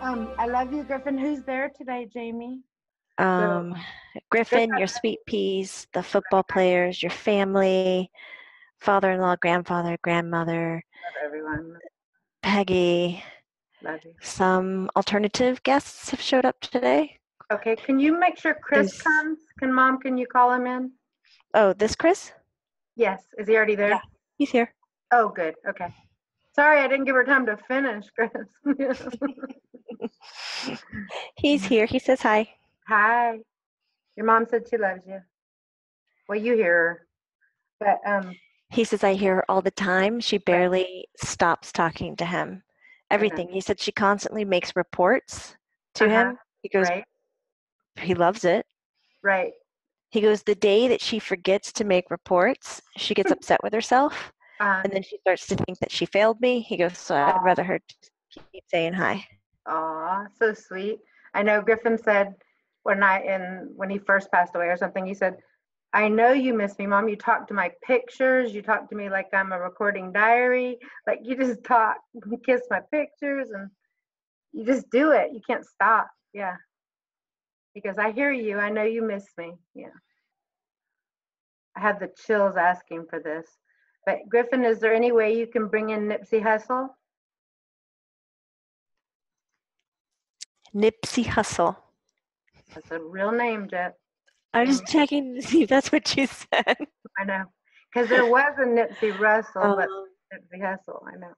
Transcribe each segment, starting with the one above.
I love you, Griffin. Who's there today, Jamie? Griffen, your sweet peas, the football players, your family, father-in-law, grandfather, grandmother, Love everyone. Peggy. Love you. Some alternative guests have showed up today. Okay, can you make sure Chris comes? Can you call him in? Oh, this Chris? Yes. Is he already there? Yeah, he's here. Oh, good. Okay. Sorry, I didn't give her time to finish, Chris. He's here. He says hi. Hi. Your mom said she loves you. Well, you hear her. But he says I hear her all the time. She barely stops talking to him. Everything. He said she constantly makes reports to him. He goes, he loves it. Right. He goes, the day that she forgets to make reports, she gets upset with herself. And then she starts to think that she failed me. He goes, so I'd rather her just keep saying hi. Aw, so sweet. I know Griffin said when he first passed away or something, he said, I know you miss me, Mom. You talk to my pictures. You talk to me like I'm a recording diary. Like you just talk, you kiss my pictures, and you just do it. You can't stop. Yeah. Because I hear you. I know you miss me. Yeah. I had the chills asking for this. But Griffin, is there any way you can bring in Nipsey Hussle? Nipsey Hussle. That's a real name, Jet. I was checking to see if that's what you said. I know. Because there was a Nipsey Russell, but Nipsey Hussle, I know.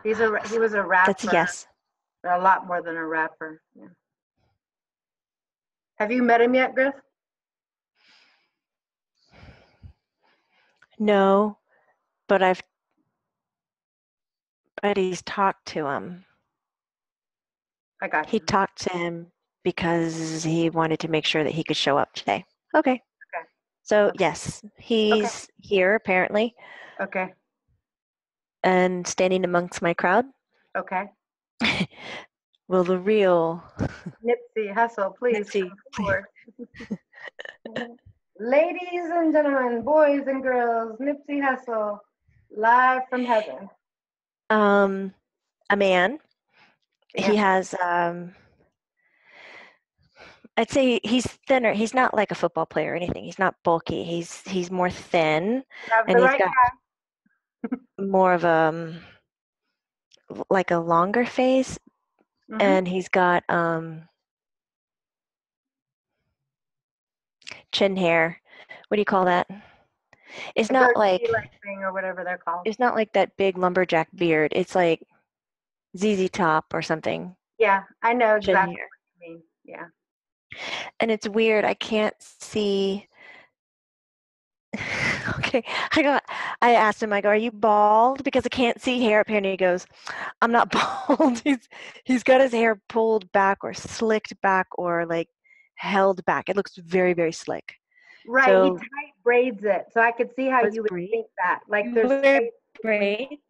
He was a rapper. That's a yes. A lot more than a rapper. Yeah. Have you met him yet, Griff? No, but he's talked to him. I got you. He talked to him because he wanted to make sure that he could show up today. Okay. So yes, he's here apparently. Okay. And standing amongst my crowd. Okay. Will the real Nipsey Hussle please come forward? Ladies and gentlemen, boys and girls, Nipsey Hussle, live from heaven. A man. Yeah. He has I'd say he's thinner. He's not like a football player or anything. He's not bulky. He's more thin, and he's got more of like a longer face, and he's got chin hair. What do you call that? It's not like thing or whatever they're called. It's not like that big lumberjack beard. It's like ZZ Top or something. Yeah, I know exactly what you mean. Yeah. And it's weird. I can't see. Okay, I asked him, I go, are you bald? Because I can't see hair up here. And he goes, I'm not bald. He's got his hair pulled back or slicked back or like held back. It looks very, very slick. Right, so, he tight braids it. So I could see how you would think that. Like there's braids.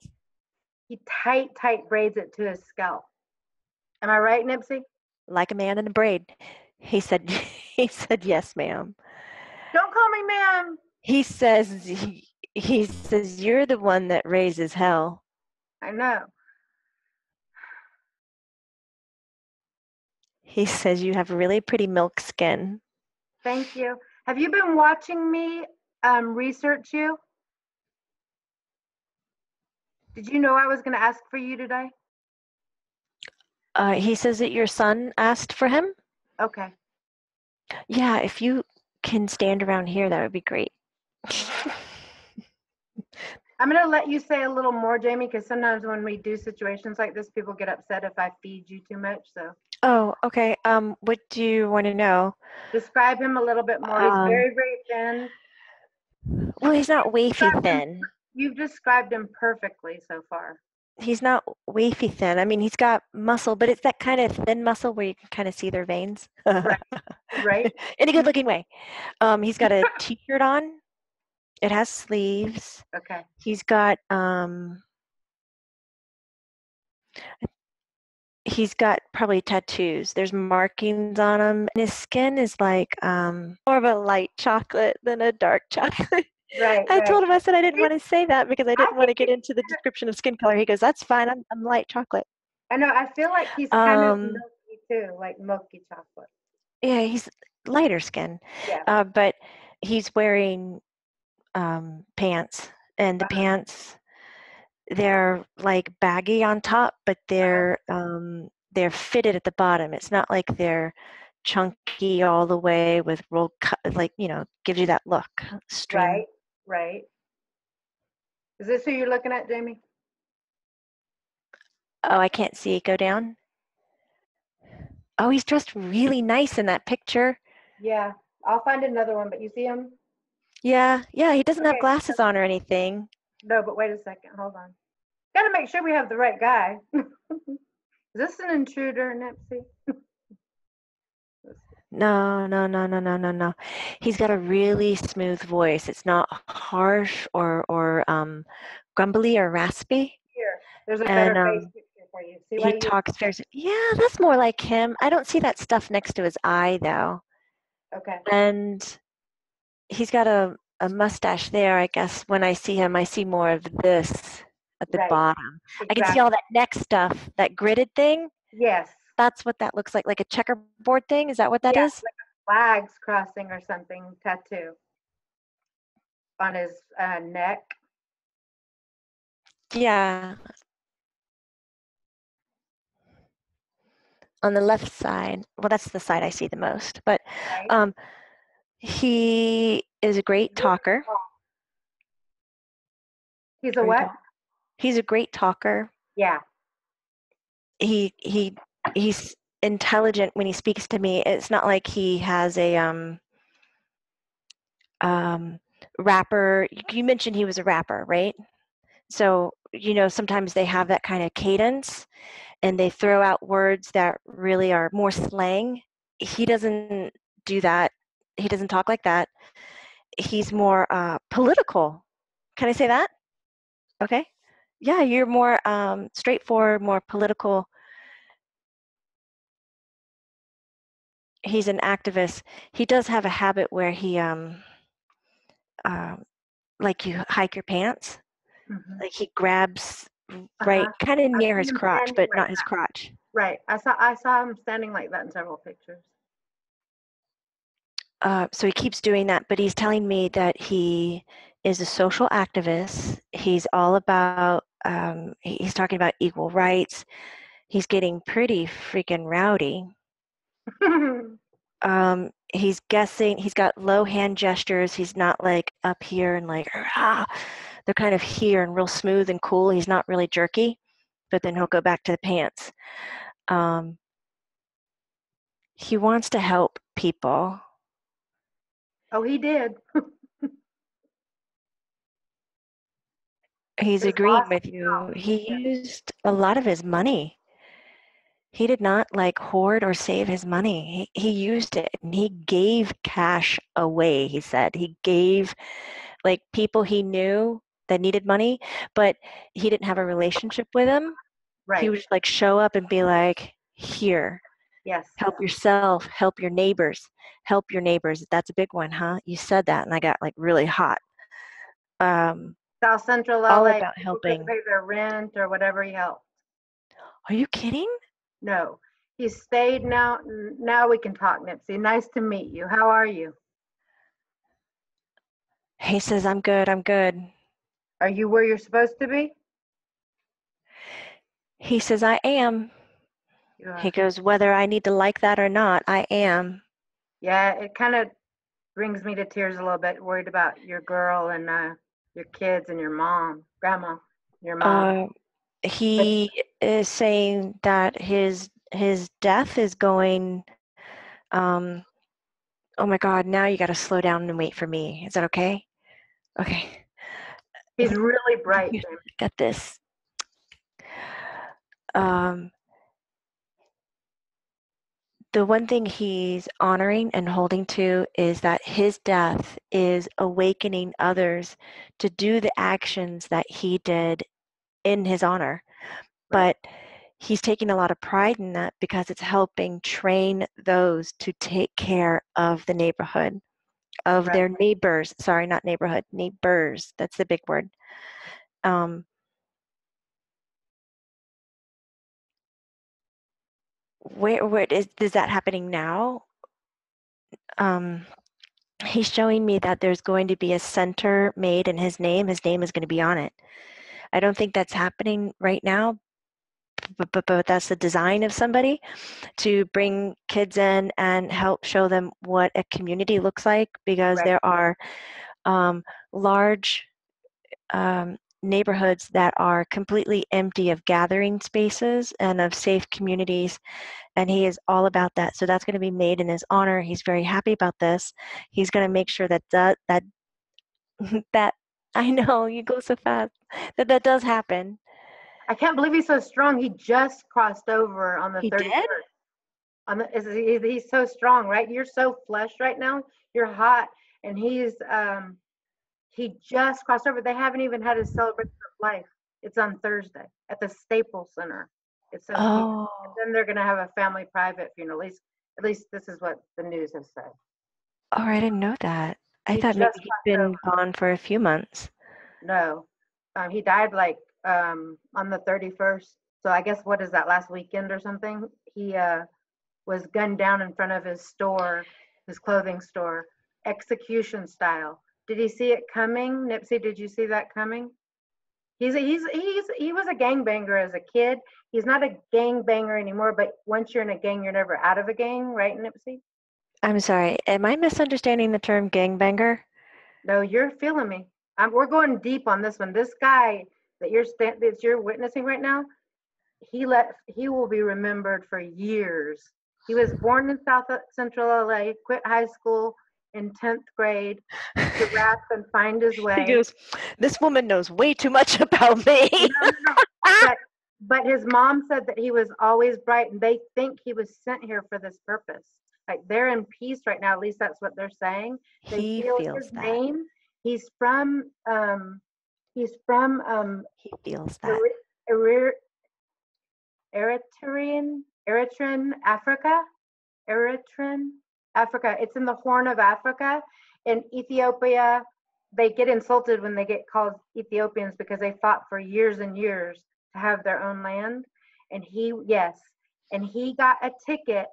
He tight braids it to his scalp. Am I right, Nipsey? Like a man in a braid. He said yes, ma'am. Don't call me ma'am. He says you're the one that raises hell. I know. He says you have really pretty milk skin. Thank you. Have you been watching me research you? Did you know I was going to ask for you today? He says that your son asked for him. Okay. Yeah, if you can stand around here, that would be great. I'm going to let you say a little more, Jamie, because sometimes when we do situations like this, people get upset if I feed you too much. So. Oh, okay. What do you want to know? Describe him a little bit more. He's very, very thin. Well, he's not wafy thin. You've described him perfectly so far. He's not wafy thin. I mean, he's got muscle, but it's that kind of thin muscle where you can kind of see their veins. Right. In a good-looking way. He's got a t-shirt on. It has sleeves. Okay. He's got probably tattoos. There's markings on him. And his skin is like more of a light chocolate than a dark chocolate. Right, I right. told him, I said I didn't want to say that because I I didn't want think to get into the description of skin color. He goes, that's fine. I'm light chocolate. I know. I feel like he's kind of Um, milky too, like milky chocolate. yeah, he's lighter skin, Yeah. but he's wearing pants, and the Uh-huh. pants, they're like baggy on top, but they're fitted at the bottom. It's not like they're chunky all the way with rolled cut, like, gives you that look. Stream. Right, right. Is this who you're looking at, Jamie? Oh, I can't see it go down. Oh, he's dressed really nice in that picture. Yeah. I'll find another one, but you see him? Yeah, yeah, he doesn't have Okay. glasses on or anything. No, but wait a second. Hold on. Got to make sure we have the right guy. Is this an intruder, Nipsey? No, no, no, no, no, no, no. He's got a really smooth voice. It's not harsh or grumbly or raspy. Here, there's a And better face picture for you. See he why you? talks very, yeah, that's more like him. I don't see that stuff next to his eye though. Okay. And he's got a mustache there. I guess when I see him, I see more of this at the Right. bottom. I can see Exactly. all that neck stuff, that gridded thing. Yes. That's what that looks like a checkerboard thing. Is that what that Yeah, is? like flags crossing or something tattoo on his neck. Yeah, on the left side. Well, that's the side I see the most. But Right. um, he is a He's great really talker. tall. He's a Great what? talk. He's a great talker. Yeah. He he he's intelligent when he speaks to me. It's not like he has a um rapper. You mentioned he was a rapper, right? So, sometimes they have that kind of cadence and they throw out words that really are more slang. He doesn't do that. He doesn't talk like that. He's more political. Can I say that? Okay. Yeah, you're more straightforward, more political. He's an activist. He does have a habit where he um like you hike your pants, Hmm. like he grabs right Uh-huh. kind of I've near seen his him crotch, standing but like not his that. crotch. Right. I saw him standing like that in several pictures. So he keeps doing that, but he's telling me that he is a social activist. He's all about, he's talking about equal rights. He's getting pretty freaking rowdy. He's guessing, he's got low hand gestures. He's not like up here and like, ah. They're kind of here and real smooth and cool. He's not really jerky, but then he'll go back to the pants. Um, he wants to help people. Oh, he did. He's His agreeing boss. with you. He Yeah. used a lot of his money. He did not like hoard or save his money. He used it and he gave cash away, he said. He gave like people he knew that needed money, but he didn't have a relationship with them. He Right. would just like show up and be like, here, Yes. help yourself, help your neighbors, help your neighbors. That's a big one, huh? You said that and I got like really hot. Um, South Central all LA. about People couldn't helping. pay their rent or whatever he helped. Are you kidding? No. He stayed now. Now we can talk, Nipsey. Nice to meet you. How are you? He says, I'm good, I'm good. Are you where you're supposed to be? He says, I am. You He are. goes, whether I need to like that or not, I am. Yeah, it kind of brings me to tears a little bit, worried about your girl and your kids and your mom, grandma, your mom. Uh, But he is saying that his death is going. Um, oh my God! Now you got to slow down and wait for me. Is that okay? Okay. he's really bright, Jamie. Got this. Um, the one thing he's honoring and holding to is that his death is awakening others to do the actions that he did in his honor. Right. But he's taking a lot of pride in that because it's helping train those to take care of the neighborhood. of Right. their neighbors. Sorry, not neighborhood, neighbors. That's the big word. Um, where is that happening now? Um, he's showing me that there's going to be a center made in his name. His name is going to be on it. I don't think that's happening right now, but that's the design of somebody to bring kids in and help show them what a community looks like, because Right. there are large neighborhoods that are completely empty of gathering spaces and of safe communities, and he is all about that. So that's going to be made in his honor. He's very happy about this. He's going to make sure that that I know you go so fast, that does happen. I can't believe he's so strong. He just crossed over on the He did? 31st. He's so strong, right? You're so flushed right now. You're hot, and he just crossed over. They haven't even had his celebration of life. It's on Thursday at the Staples Center. It's so cute. Oh, And then they're going to have a family private funeral. At least this is what the news has said. oh, I didn't know that. I He thought maybe just he'd crossed been over. gone for a few months. No, he died like on the 31st. So I guess what is that, last weekend or something? He was gunned down in front of his store, his clothing store, execution style. Did he see it coming? Nipsey, did you see that coming? He was a gangbanger as a kid. He's not a gangbanger anymore, but once you're in a gang, you're never out of a gang, right, Nipsey? I'm sorry, am I misunderstanding the term gangbanger? No, you're feeling me. We're going deep on this one. This guy that you're witnessing right now, he will be remembered for years. He was born in South Central LA, quit high school in 10th grade to rap and find his He way. goes, this woman knows way too much about me. No, no, no. But but his mom said that he was always bright, and they think he was sent here for this purpose. Like, they're in peace right now. At least that's what they're saying. They He feel his feels that. name. He's from he's from He feels that. Eritrean Africa. Eritrean Africa. It's in the Horn of Africa. In Ethiopia, they get insulted when they get called Ethiopians because they fought for years and years to have their own land. And he got a ticket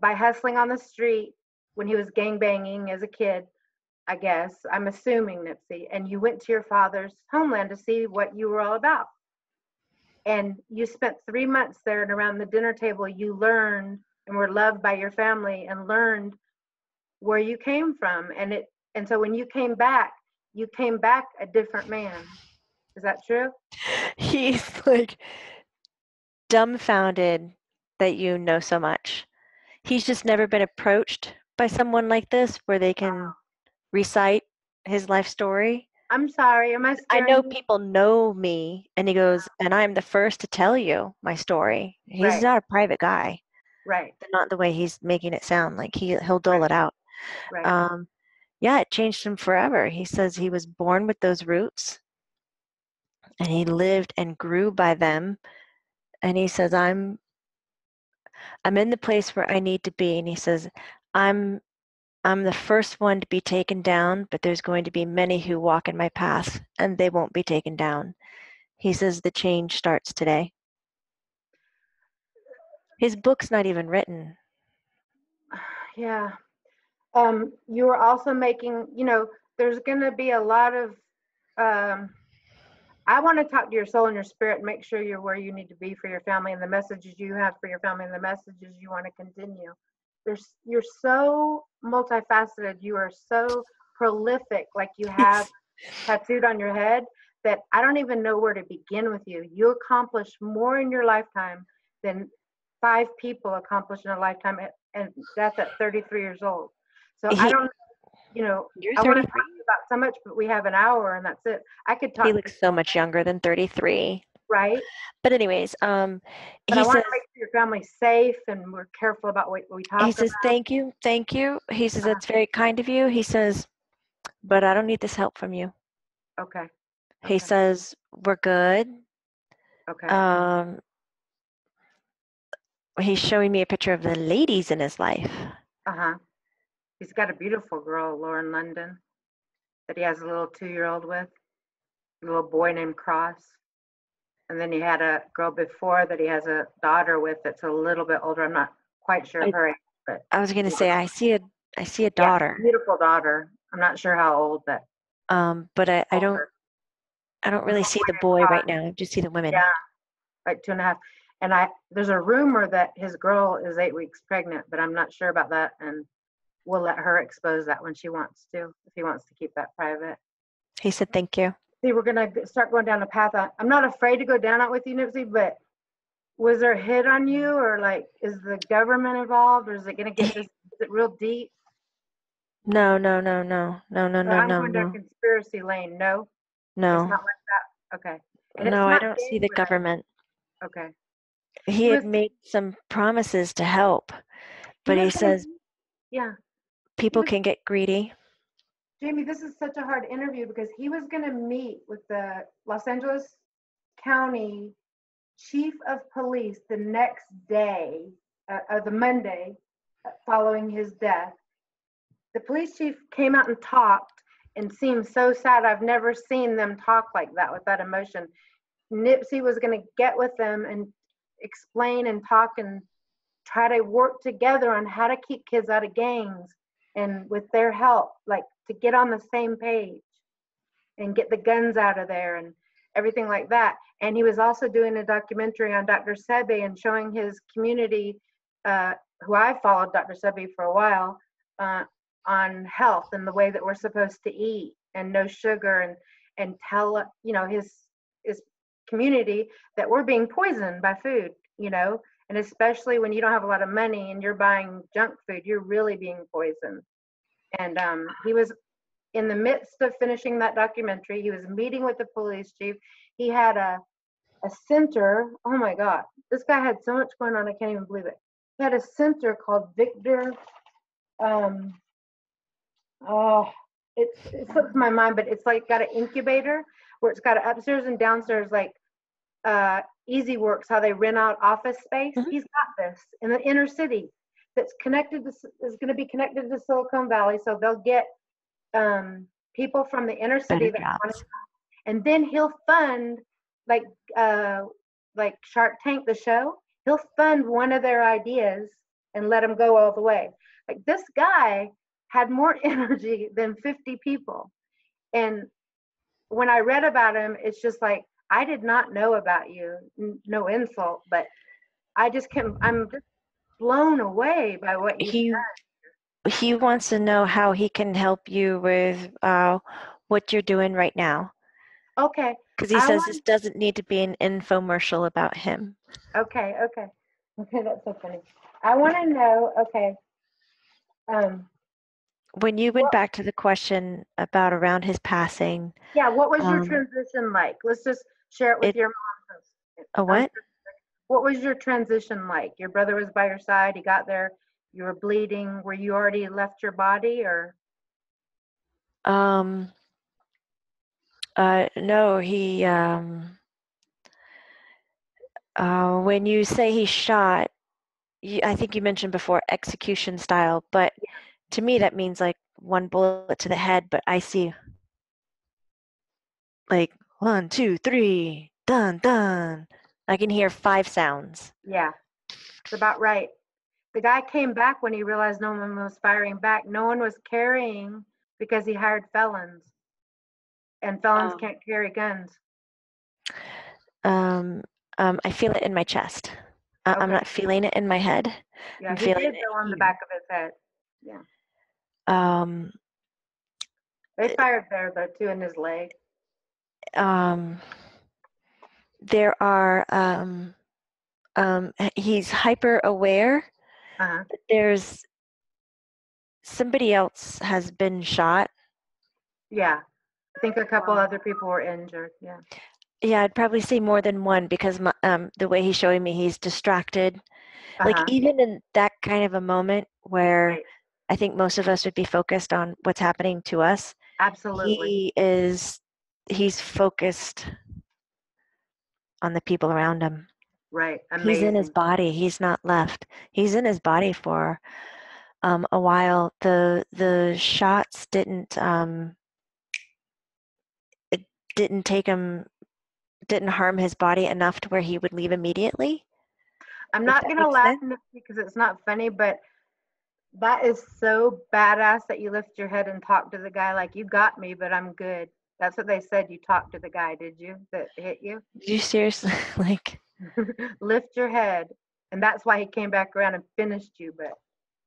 by hustling on the street when he was gangbanging as a kid, I guess. I'm assuming, Nipsey. And you went to your father's homeland to see what you were all about. And you spent 3 months there, and around the dinner table, you learned and were loved by your family and learned where you came from. And so when you came back a different man. Is that true? He's like dumbfounded that you know so much. He's just never been approached by someone like this where they can recite his life story. I'm sorry. Am I I scaring know you? people know me, and he goes, and I'm the first to tell you my story. He's Right, not a private guy, right, not the way he's making it sound. Like he'll dole right, it out. right. Um, yeah, it changed him forever. He says he was born with those roots, and he lived and grew by them. And he says, I'm in the place where I need to be. And he says, I'm I'm the first one to be taken down, but there's going to be many who walk in my path, and they won't be taken down. He says the change starts today. His book's not even written. Yeah. You were also making, there's going to be a lot of, um, I want to talk to your soul and your spirit and make sure you're where you need to be for your family and the messages you have for your family and the messages you want to continue. You're so multifaceted. You are so prolific, like you have He's, tattooed on your head, that I don't even know where to begin with you. You accomplished more in your lifetime than 5 people accomplished in a lifetime, and that's at 33 years old. So I he, don't, you're I want to talk 33. to you about so much, but we have an hour and that's it. I could He talk to you looks so all much younger than 33. day, right? But anyways, But I he want says, to make sure your family's safe and we're careful about what we talk about. thank you, thank you. He says, that's very kind of you. He says, but I don't need this help from you. Okay, He okay, says, we're good. okay. Um, he's showing me a picture of the ladies in his life. Uh-huh. He's got a beautiful girl, Lauren London, that he has a little 2-year-old with, a little boy named Cross. And then he had a girl before that he has a daughter with that's a little bit older. I'm not quite sure of her age, but I was gonna say I see a yeah, daughter, beautiful daughter. I'm not sure how old, but but I don't older. really see the boy right now. I just see the women. Yeah, like 2.5. And there's a rumor that his girl is 8 weeks pregnant, but I'm not sure about that. And we'll let her expose that when she wants to, if he wants to keep that private. He said thank you. See, we're gonna start going down a path. I'm not afraid to go down it with you, Nipsey, but was there a hit on you, or like, is the government involved, or is it gonna get this? Is it real deep? No. I'm going down conspiracy lane. No, it's No. not like that. Okay, and it's No, I not don't see gang the related. government. Okay, He had made some promises to help, but he says yeah, people can get greedy. Jamie, this is such a hard interview because he was going to meet with the Los Angeles County Chief of Police the next day, or the Monday following his death. The police chief came out and talked and seemed so sad. I've never seen them talk like that with that emotion. Nipsey was going to get with them and explain and talk and try to work together on how to keep kids out of gangs, and with their help, like to get on the same page and get the guns out of there and everything like that. And he was also doing a documentary on Dr. Sebi and showing his community, who I followed Dr. Sebi for a while, on health and the way that we're supposed to eat and no sugar, and tell his community that we're being poisoned by food, and especially when you don't have a lot of money and you're buying junk food, you're really being poisoned. And he was in the midst of finishing that documentary. He was meeting with the police chief. He had a center. Oh my God, this guy had so much going on. I can't even believe it. He had a center called Victor. It slips my mind, but it's like got an incubator where it's got an upstairs and downstairs, like Easy Works, how they rent out office space. Mm-hmm. He's got this in the inner city that's is going to be connected to Silicon Valley, so they'll get people from the inner city that want to, and then he'll fund like Shark Tank, the show. He'll fund one of their ideas and let them go all the way. Like, this guy had more energy than 50 people. And when I read about him, it's just like, I did not know about you. No insult, but I'm just blown away by what you've done. He wants to know how he can help you with what you're doing right now. Okay. Because he says this doesn't need to be an infomercial about him. Okay, that's so funny. I want to know, okay. When you went back to the question about around his passing. Yeah, what was your transition like? Let's just share it with your mom. A what? What was your transition like? Your brother was by your side. He got there. You were bleeding. Were you already left your body, or? No, he. When you say he shot, I think you mentioned before execution style, but to me that means like one bullet to the head. But I see like 1, 2, 3, dun dun. I can hear 5 sounds. Yeah, it's about right. The guy came back when he realized no one was firing back. No one was carrying because he hired felons, and felons can't carry guns. I feel it in my chest. I'm not feeling it in my head. Yeah, he did go on the back of his head. Yeah. They fired there though too, in his leg. There are. He's hyper aware. Uh-huh. There's somebody else has been shot. Yeah, I think a couple other people were injured. Yeah. Yeah, I'd probably say more than one because the way he's showing me, he's distracted. Like even in that kind of a moment where I think most of us would be focused on what's happening to us. Absolutely. He's focused on the people around him. Right. Amazing. He's in his body. He's not left. He's in his body for a while. The shots it didn't take him didn't harm his body enough to where he would leave immediately, I'm if not that gonna makes laugh sense. because it's not funny, but that is so badass that you lift your head and talk to the guy like you got me, but I'm good. That's what they said. You talked to the guy, did you? That hit you? You seriously like Lift your head, and that's why he came back around and finished you. But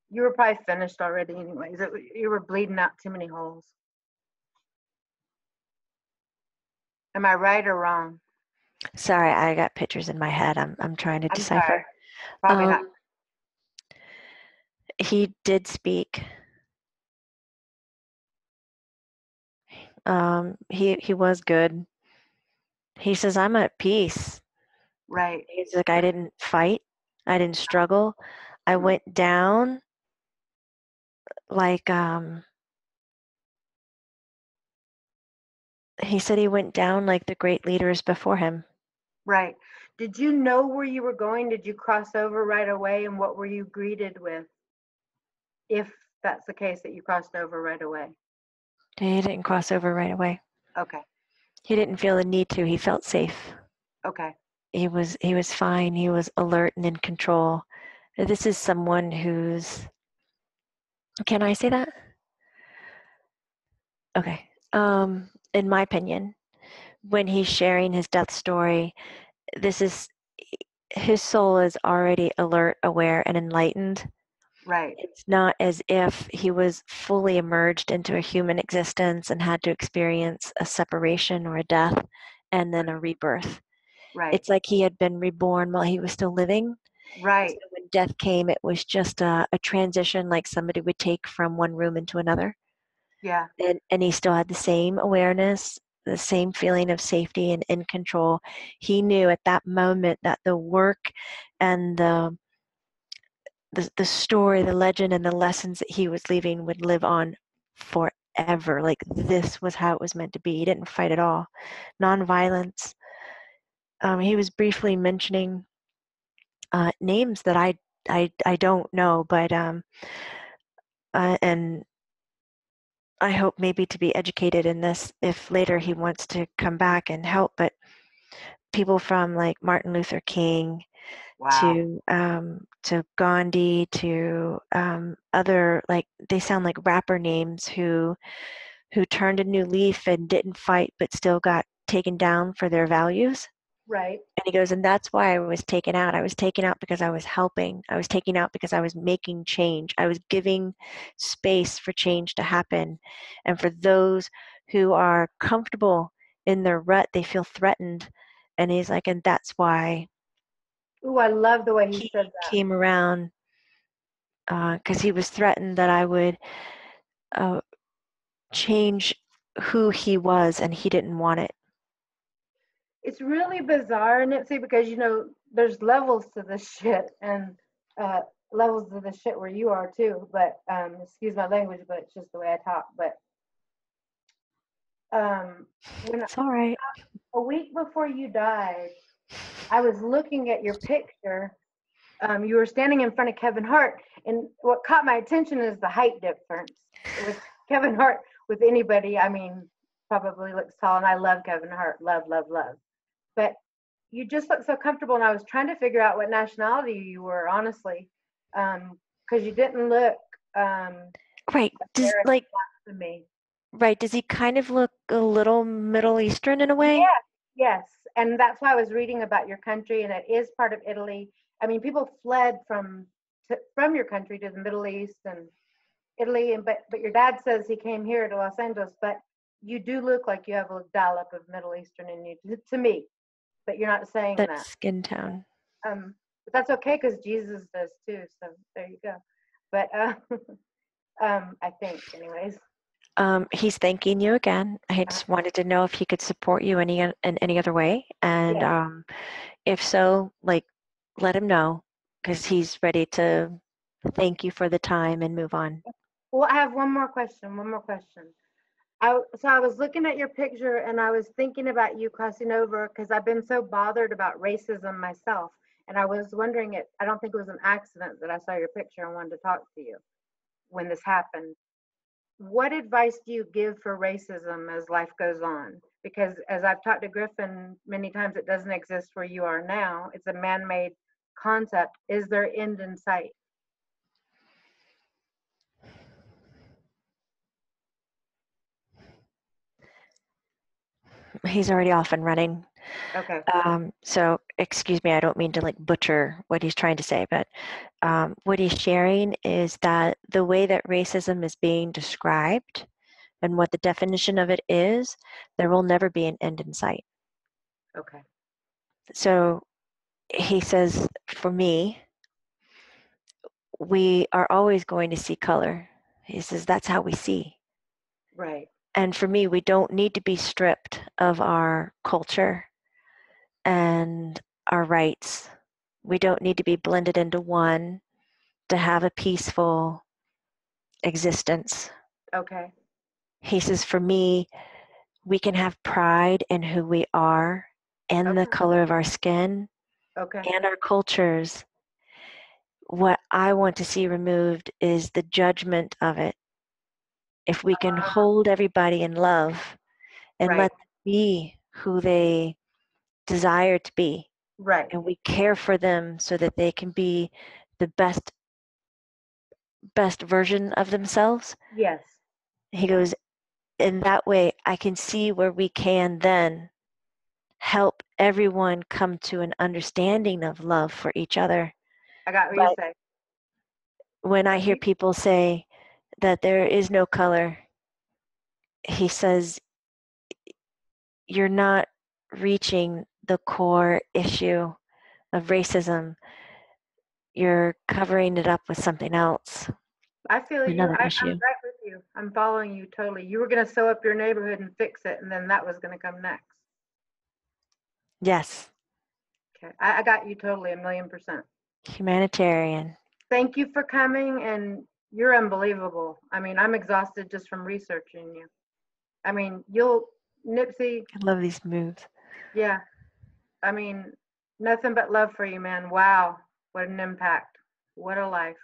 you were probably finished already, anyways. You were bleeding out too many holes. Am I right or wrong? sorry, I got pictures in my head. I'm trying to I'm sorry. decipher. Probably not. Um, he did speak. He was good. He says, I'm at peace. Right. He's like, I didn't fight. I didn't struggle. I went down like he said he went down like the great leaders before him. Right. Did you know where you were going? Did you cross over right away? And what were you greeted with? If that's the case that you crossed over right away. He didn't cross over right away. Okay. He didn't feel the need to. He felt safe. Okay. He was fine. He was alert and in control. This is someone who's, can I say that? Okay. In my opinion, when he's sharing his death story, this is his soul is already alert, aware, and enlightened. Right. It's not as if he was fully emerged into a human existence and had to experience a separation or a death and then a rebirth. Right. It's like he had been reborn while he was still living. So Right. when death came, it was just a transition, like somebody would take from one room into another. Yeah. And he still had the same awareness, the same feeling of safety and in control. He knew at that moment that the work and the story, the legend, and the lessons that he was leaving would live on forever. Like this was how it was meant to be. He didn't fight at all. Nonviolence. He was briefly mentioning names that I don't know, but and I hope maybe to be educated in this if later he wants to come back and help. But people from like Martin Luther King Wow. to Gandhi to other like they sound like rapper names who turned a new leaf and didn't fight but still got taken down for their values. Right. And he goes, and that's why I was taken out. I was taken out because I was helping. I was taken out because I was making change. I was giving space for change to happen. And for those who are comfortable in their rut, they feel threatened. And he's like, and that's why Ooh, I love the way he he said that. came around because he was threatened that I would uh, change who he was, and he didn't want it. It's really bizarre, Nipsey, because there's levels to this shit and uh levels to the shit where you are too. But excuse my language, but it's just the way I talk. But when It's all right. a week before you died, I was looking at your picture. You were standing in front of Kevin Hart, and what caught my attention is the height difference. With Kevin Hart, with anybody, I mean, probably looks tall, and I love Kevin Hart, love, love, love. But you just look so comfortable, and I was trying to figure out what nationality you were, honestly, because you didn't look Right. Does American like to me. right? Does he kind of look a little Middle Eastern in a way? Yes, yes, and that's why I was reading about your country, and it is part of Italy. I mean, people fled from your country to the Middle East and Italy, and but your dad says he came here to Los Angeles, but you do look like you have a dollop of Middle Eastern in you to me, but you're not saying That that. skin tone. But that's okay because Jesus does too. So there you go. But I think, anyways. He's thanking you again. I Uh, just wanted to know if he could support you in any other way, and yeah. if so, like, let him know because he's ready to thank you for the time and move on. Well, I have one more question. One more question. I was looking at your picture and I was thinking about you crossing over because I've been so bothered about racism myself, and I was wondering it. I don't think it was an accident that I saw your picture and wanted to talk to you. when this happened. What advice do you give for racism as life goes on? Because as I've talked to Griffin many times, it doesn't exist where you are now. It's a man-made concept. Is there end in sight? He's already off and running. Okay. So excuse me, I don't mean to like butcher what he's trying to say, but what he's sharing is that the way that racism is being described and what the definition of it is, there will never be an end in sight. Okay. So he says, for me, we are always going to see color. He says, that's how we see. Right. And for me, we don't need to be stripped of our culture and our rights. We don't need to be blended into one to have a peaceful existence. Okay. He says, for me, we can have pride in who we are and the Okay. color of our skin Okay. and our cultures. What I want to see removed is the judgment of it. If we can hold everybody in love and Right. let them be who they desire to be, Right. and we care for them so that they can be the best version of themselves. Yes. He goes, in that way, I can see where we can then help everyone come to an understanding of love for each other. I got what you But say. when I hear people say that there is no color, he says, you're not reaching the core issue of racism. You're covering it up with something else, I feel you. another I'm issue. right with you. I'm following you totally. You were going to sew up your neighborhood and fix it, and then that was going to come next. Yes, Okay. I got you totally, 1,000,000%. humanitarian. Thank you for coming, and you're unbelievable. I mean, I'm exhausted just from researching you. I mean, Nipsey, I love these moves. yeah. I mean, nothing but love for you, man. Wow. What an impact. What a life.